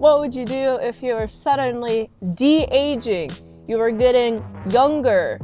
What would you do if you were suddenly de-aging? You were getting younger.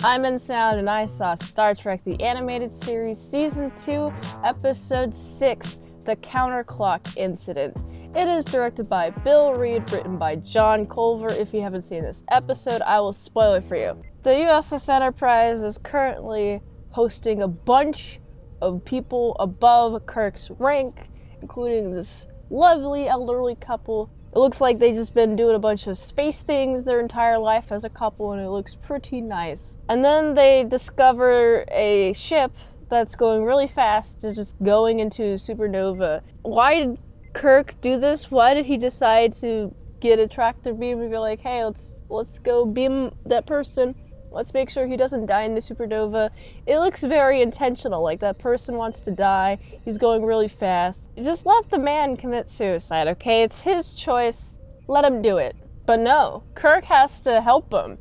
I'm InSound and I saw Star Trek The Animated Series Season 2, Episode 6, The Counterclock Incident. It is directed by Bill Reed, written by John Culver. If you haven't seen this episode, I will spoil it for you. The USS Enterprise is currently hosting a bunch of people above Kirk's rank, including this lovely elderly couple. It looks like they've just been doing a bunch of space things their entire life as a couple, and it looks pretty nice. And then they discover a ship that's going really fast, it's just going into a supernova. Why did Kirk do this? Why did he decide to get a tractor beam and be like, hey, let's go beam that person. Let's make sure he doesn't die in the supernova. It looks very intentional, like that person wants to die. He's going really fast. Just let the man commit suicide, okay? It's his choice. Let him do it. But no, Kirk has to help him.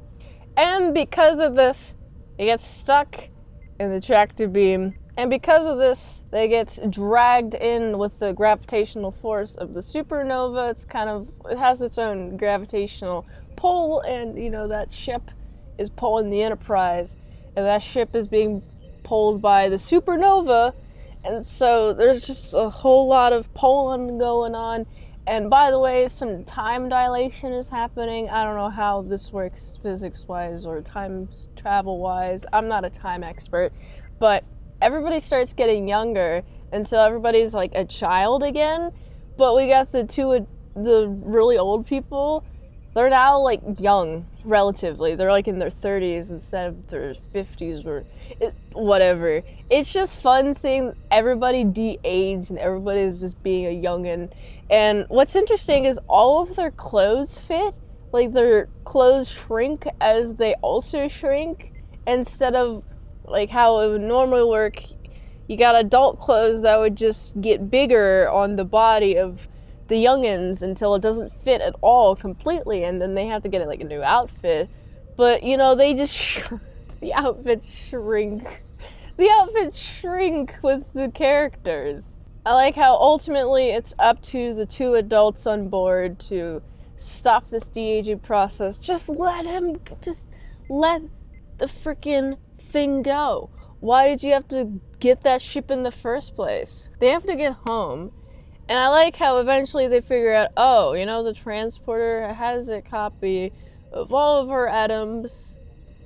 And because of this, he gets stuck in the tractor beam. And because of this, they get dragged in with the gravitational force of the supernova. It has its own gravitational pull, and that ship is pulling the Enterprise, and that ship is being pulled by the supernova, and so there's just a whole lot of pulling going on. And by the way, some time dilation is happening. I don't know how this works physics-wise or time travel-wise. I'm not a time expert, but everybody starts getting younger until everybody's like a child again. But we got the really old people. They're now, like, young, relatively. They're, like, in their 30s instead of their 50s or whatever. It's just fun seeing everybody de-age and everybody's just being a youngin'. And what's interesting is all of their clothes fit. Like, their clothes shrink as they also shrink. Instead of, like, how it would normally work, you got adult clothes that would just get bigger on the body of the youngins until it doesn't fit at all completely, and then they have to get like a new outfit. But they just the outfits shrink. The outfits shrink with the characters. I like how ultimately it's up to the two adults on board to stop this de-aging process. Just let the freaking thing go. Why did you have to get that ship in the first place? They have to get home. And I like how eventually they figure out, the transporter has a copy of all of our atoms,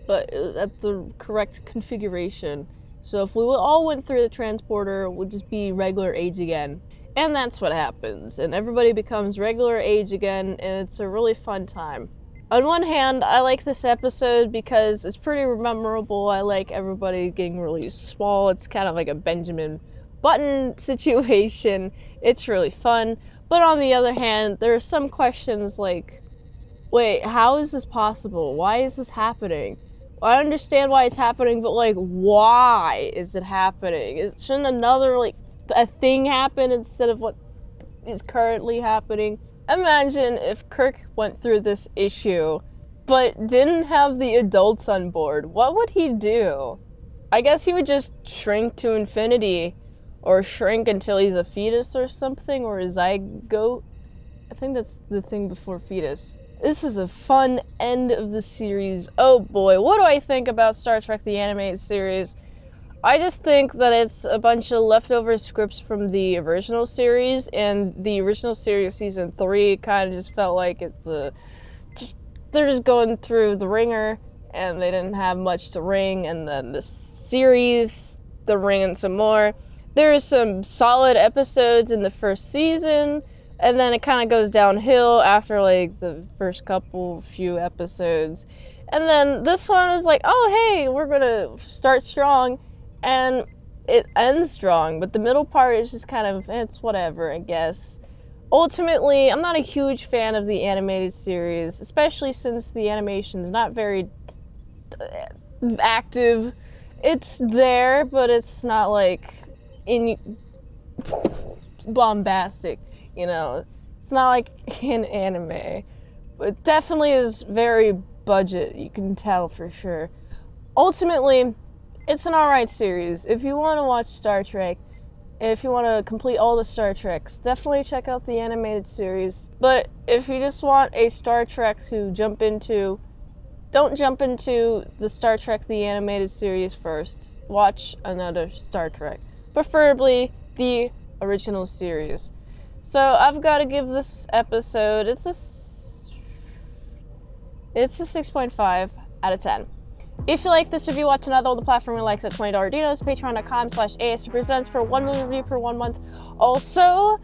but at the correct configuration. So if we all went through the transporter, it would just be regular age again. And that's what happens. And everybody becomes regular age again, and it's a really fun time. On one hand, I like this episode because it's pretty memorable. I like everybody getting really small. It's kind of like a Benjamin Button situation. It's really fun. But on the other hand, there are some questions like, wait, how is this possible? Why is this happening? I understand why it's happening, but why is it happening? Shouldn't another a thing happen instead of what is currently happening? Imagine if Kirk went through this issue but didn't have the adults on board. What would he do? I guess he would just shrink to infinity. Or shrink until he's a fetus or something, or a zygote. I think that's the thing before fetus. This is a fun end of the series. Oh boy, what do I think about Star Trek The Animated Series? I just think that it's a bunch of leftover scripts from the original series, and the original series season 3 kind of just felt like they're just going through the ringer, and they didn't have much to ring, and then the series, they're ringing some more. There's some solid episodes in the first season, and then it kind of goes downhill after the first few episodes. And then this one is like, oh hey, we're gonna start strong, and it ends strong, but the middle part is just kind of, it's whatever, I guess. Ultimately, I'm not a huge fan of the animated series, especially since the animation's not very active. It's there, but it's not bombastic, It's not like in anime. But it definitely is very budget, you can tell for sure. Ultimately, it's an alright series. If you want to watch Star Trek, if you want to complete all the Star Treks, definitely check out the animated series. But if you just want a Star Trek to jump into, don't jump into the Star Trek the animated series first. Watch another Star Trek, preferably the original series. So I've got to give this episode, it's a 6.5 out of 10. If you like this review, watch another on the platform we likes at $20 Dinos, patreon.com/ASDpresents for 1 movie review per 1 month. Also,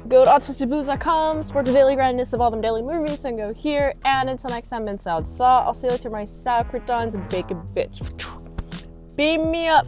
go to autisticbooze.com, support the daily grandness of all them daily movies, and go here. And until next time, Ben Saud Saw. I'll see you later, my sour croutons and bacon bits. Beam me up.